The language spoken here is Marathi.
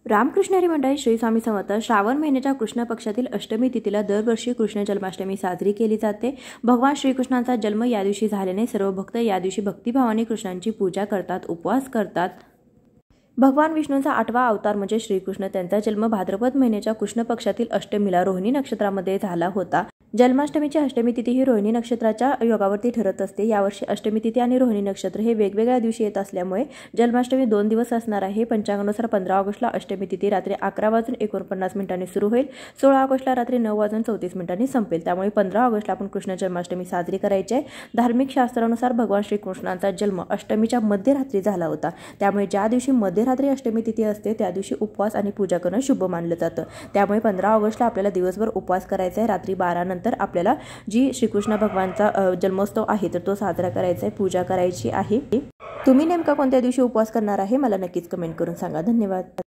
रामकृष्ण हरी मंडळी, श्री स्वामी समर्थ. श्रावण महिन्याच्या कृष्ण पक्षातील अष्टमी तिथीला दरवर्षी कृष्ण जन्माष्टमी साजरी केली जाते. भगवान श्रीकृष्णांचा जन्म या दिवशी झाल्याने सर्व भक्त या दिवशी भक्तिभावाने कृष्णांची पूजा करतात, उपवास करतात. भगवान विष्णूंचा 8वा अवतार म्हणजे श्रीकृष्ण. त्यांचा जन्म भाद्रपद महिन्याच्या कृष्ण पक्षातील अष्टमीला रोहिणी नक्षत्रामध्ये झाला होता. जन्माष्टमीची अष्टमी तिथी ही रोहिणी नक्षत्राच्या योगावरती ठरत असते. यावर्षी अष्टमी तिथी आणि रोहिणी नक्षत्र हे वेगवेगळ्या दिवशी येत असल्यामुळे जन्माष्टमी 2 दिवस असणार आहे. पंचांगानुसार 15 ऑगस्टला अष्टमी तिथी रात्री 11:49 सुरू होईल. 16 ऑगस्टला रात्री 9:34 संपेल. त्यामुळे 15 ऑगस्टला आपण कृष्ण जन्माष्टमी साजरी करायची आहे. धार्मिक शास्त्रानुसार भगवान श्रीकृष्णांचा जन्म अष्टमीच्या मध्यरात्री झाला होता. त्यामुळे ज्या दिवशी मध्यरात्री अष्टमी तिथी असते त्या दिवशी उपवास आणि पूजा करणं शुभ मानलं जातं. त्यामुळे 15 ऑगस्टला आपल्याला दिवसभर उपवास करायचा आहे. रात्री 12 नंतर आपल्याला जी श्रीकृष्ण भगवानचा जन्मोत्सव आहे तर तो साजरा करायचा आहे, पूजा करायची आहे. तुम्ही नेमका कोणत्या दिवशी उपवास करणार आहे मला नक्कीच कमेंट करून सांगा. धन्यवाद.